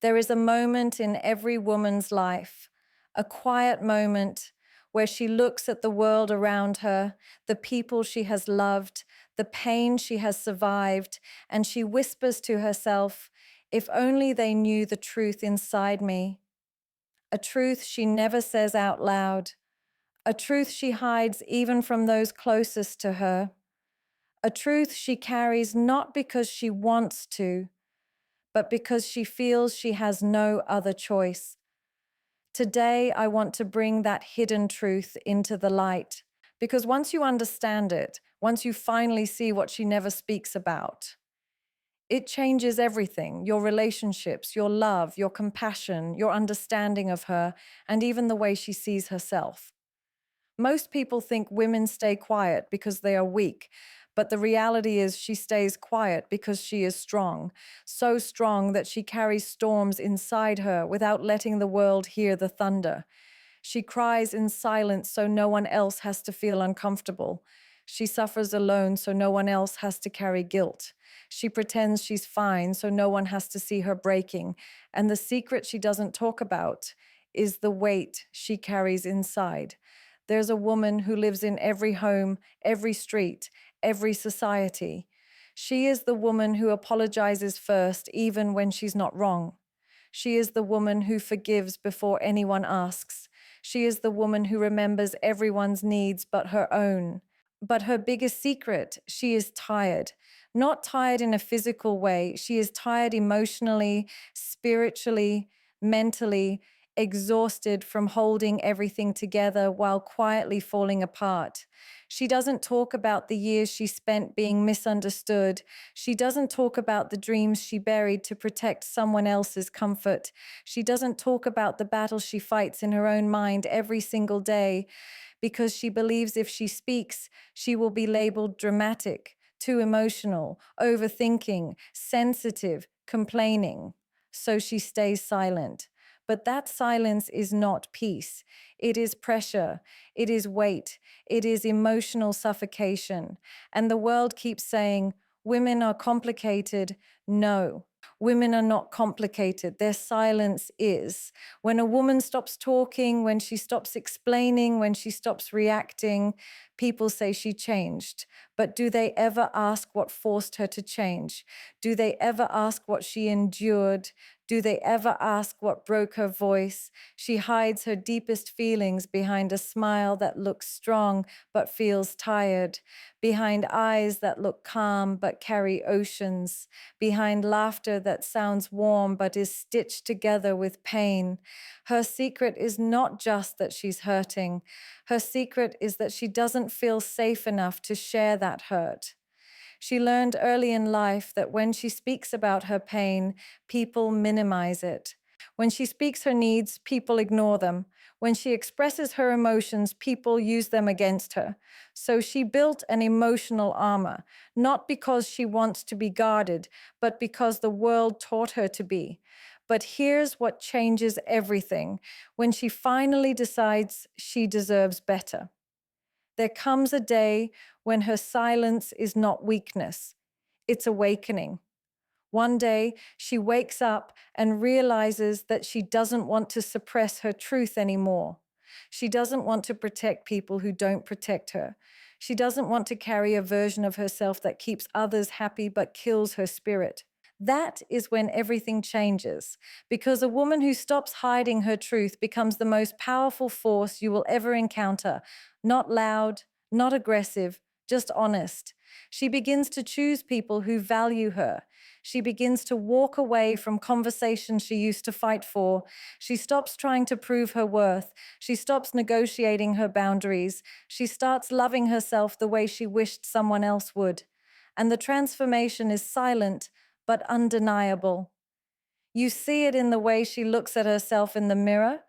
There is a moment in every woman's life, a quiet moment where she looks at the world around her, the people she has loved, the pain she has survived, and she whispers to herself, if only they knew the truth inside me. A truth she never says out loud, a truth she hides even from those closest to her, a truth she carries not because she wants to, but because she feels she has no other choice. Today, I want to bring that hidden truth into the light, because once you understand it, once you finally see what she never speaks about, it changes everything, your relationships, your love, your compassion, your understanding of her, and even the way she sees herself. Most people think women stay quiet because they are weak, but the reality is she stays quiet because she is strong, so strong that she carries storms inside her without letting the world hear the thunder. She cries in silence so no one else has to feel uncomfortable. She suffers alone so no one else has to carry guilt. She pretends she's fine so no one has to see her breaking. And the secret she doesn't talk about is the weight she carries inside. There's a woman who lives in every home, every street, every society. She is the woman who apologizes first, even when she's not wrong. She is the woman who forgives before anyone asks. She is the woman who remembers everyone's needs but her own. But her biggest secret, she is tired. Not tired in a physical way. She is tired emotionally, spiritually, mentally, exhausted from holding everything together while quietly falling apart. She doesn't talk about the years she spent being misunderstood. She doesn't talk about the dreams she buried to protect someone else's comfort. She doesn't talk about the battles she fights in her own mind every single day because she believes if she speaks, she will be labeled dramatic, too emotional, overthinking, sensitive, complaining. So she stays silent. But that silence is not peace. It is pressure. It is weight. It is emotional suffocation. And the world keeps saying, women are complicated. No, women are not complicated. Their silence is. When a woman stops talking, when she stops explaining, when she stops reacting, people say she changed. But do they ever ask what forced her to change? Do they ever ask what she endured? Do they ever ask what broke her voice? She hides her deepest feelings behind a smile that looks strong but feels tired, behind eyes that look calm but carry oceans, behind laughter that sounds warm but is stitched together with pain. Her secret is not just that she's hurting. Her secret is that she doesn't feel safe enough to share that hurt. She learned early in life that when she speaks about her pain, people minimize it. When she speaks her needs, people ignore them. When she expresses her emotions, people use them against her. So she built an emotional armor, not because she wants to be guarded, but because the world taught her to be. But here's what changes everything when she finally decides she deserves better. There comes a day when her silence is not weakness, it's awakening. One day, she wakes up and realizes that she doesn't want to suppress her truth anymore. She doesn't want to protect people who don't protect her. She doesn't want to carry a version of herself that keeps others happy but kills her spirit. That is when everything changes, because a woman who stops hiding her truth becomes the most powerful force you will ever encounter. Not loud, not aggressive, just honest. She begins to choose people who value her. She begins to walk away from conversations she used to fight for. She stops trying to prove her worth. She stops negotiating her boundaries. She starts loving herself the way she wished someone else would. And the transformation is silent, but undeniable. You see it in the way she looks at herself in the mirror.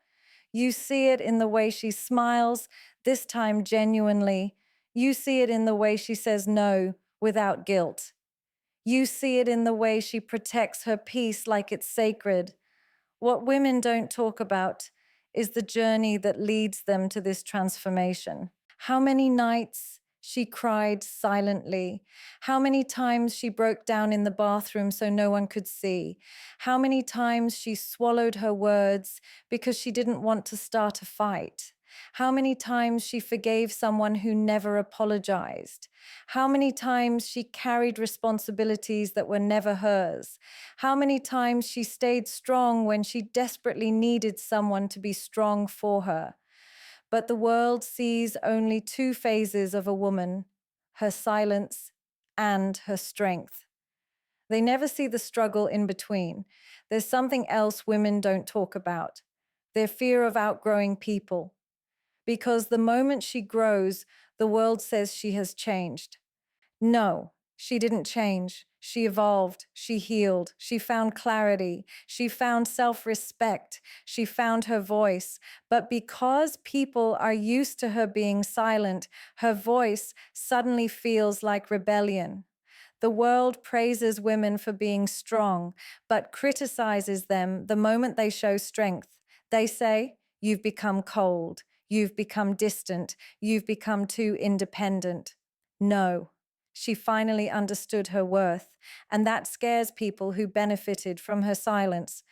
You see it in the way she smiles, this time genuinely. You see it in the way she says no without guilt. You see it in the way she protects her peace like it's sacred. What women don't talk about is the journey that leads them to this transformation. How many nights she cried silently. How many times she broke down in the bathroom so no one could see. How many times she swallowed her words because she didn't want to start a fight. How many times she forgave someone who never apologized. How many times she carried responsibilities that were never hers. How many times she stayed strong when she desperately needed someone to be strong for her. But the world sees only two phases of a woman: her silence and her strength. They never see the struggle in between. There's something else women don't talk about: their fear of outgrowing people. Because the moment she grows, the world says she has changed. No, she didn't change. She evolved, she healed, she found clarity, she found self-respect, she found her voice. But because people are used to her being silent, her voice suddenly feels like rebellion. The world praises women for being strong, but criticizes them the moment they show strength. They say, "You've become cold, you've become distant, you've become too independent." No. She finally understood her worth, and that scares people who benefited from her silence.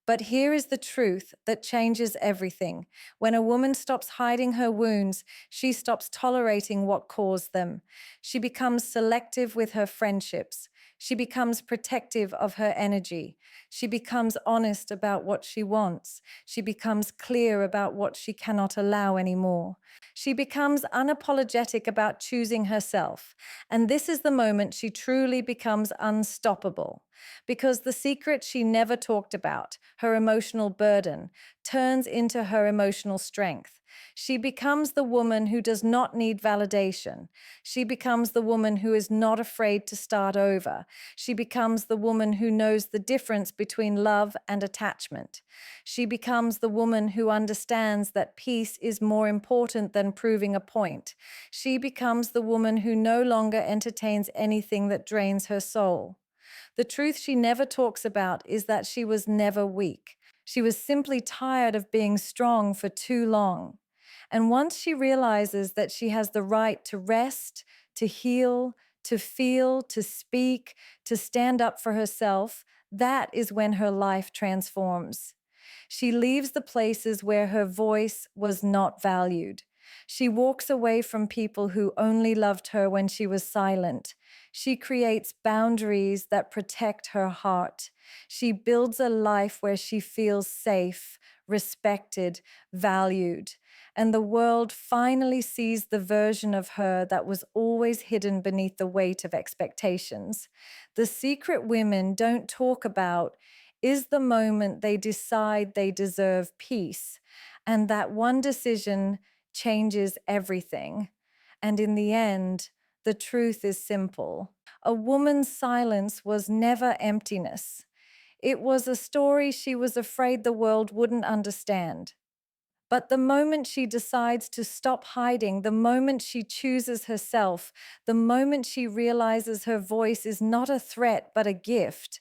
But here is the truth that changes everything. When a woman stops hiding her wounds, she stops tolerating what caused them. She becomes selective with her friendships. She becomes protective of her energy. She becomes honest about what she wants. She becomes clear about what she cannot allow anymore. She becomes unapologetic about choosing herself. And this is the moment she truly becomes unstoppable. Because the secret she never talked about, her emotional burden, turns into her emotional strength. She becomes the woman who does not need validation. She becomes the woman who is not afraid to start over. She becomes the woman who knows the difference between love and attachment. She becomes the woman who understands that peace is more important than proving a point. She becomes the woman who no longer entertains anything that drains her soul. The truth she never talks about is that she was never weak. She was simply tired of being strong for too long. And once she realizes that she has the right to rest, to heal, to feel, to speak, to stand up for herself, that is when her life transforms. She leaves the places where her voice was not valued. She walks away from people who only loved her when she was silent. She creates boundaries that protect her heart. She builds a life where she feels safe, respected, valued. And the world finally sees the version of her that was always hidden beneath the weight of expectations. The secret women don't talk about is the moment they decide they deserve peace, and that one decision changes everything. And in the end, the truth is simple. A woman's silence was never emptiness. It was a story she was afraid the world wouldn't understand. But the moment she decides to stop hiding, the moment she chooses herself, the moment she realizes her voice is not a threat but a gift,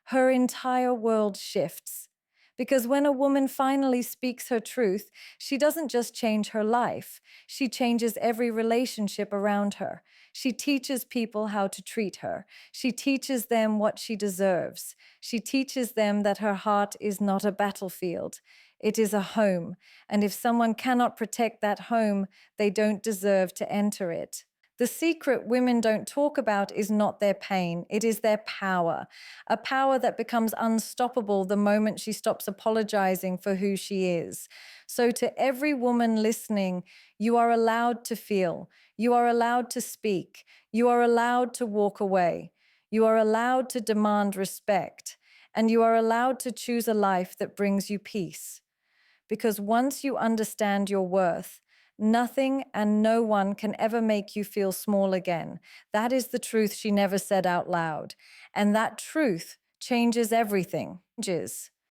her entire world shifts. Because when a woman finally speaks her truth, she doesn't just change her life, she changes every relationship around her. She teaches people how to treat her. She teaches them what she deserves. She teaches them that her heart is not a battlefield. It is a home, and if someone cannot protect that home, they don't deserve to enter it. The secret women don't talk about is not their pain, it is their power. A power that becomes unstoppable the moment she stops apologizing for who she is. So to every woman listening, you are allowed to feel, you are allowed to speak, you are allowed to walk away, you are allowed to demand respect, and you are allowed to choose a life that brings you peace. Because once you understand your worth, nothing and no one can ever make you feel small again. That is the truth she never said out loud. And that truth changes everything.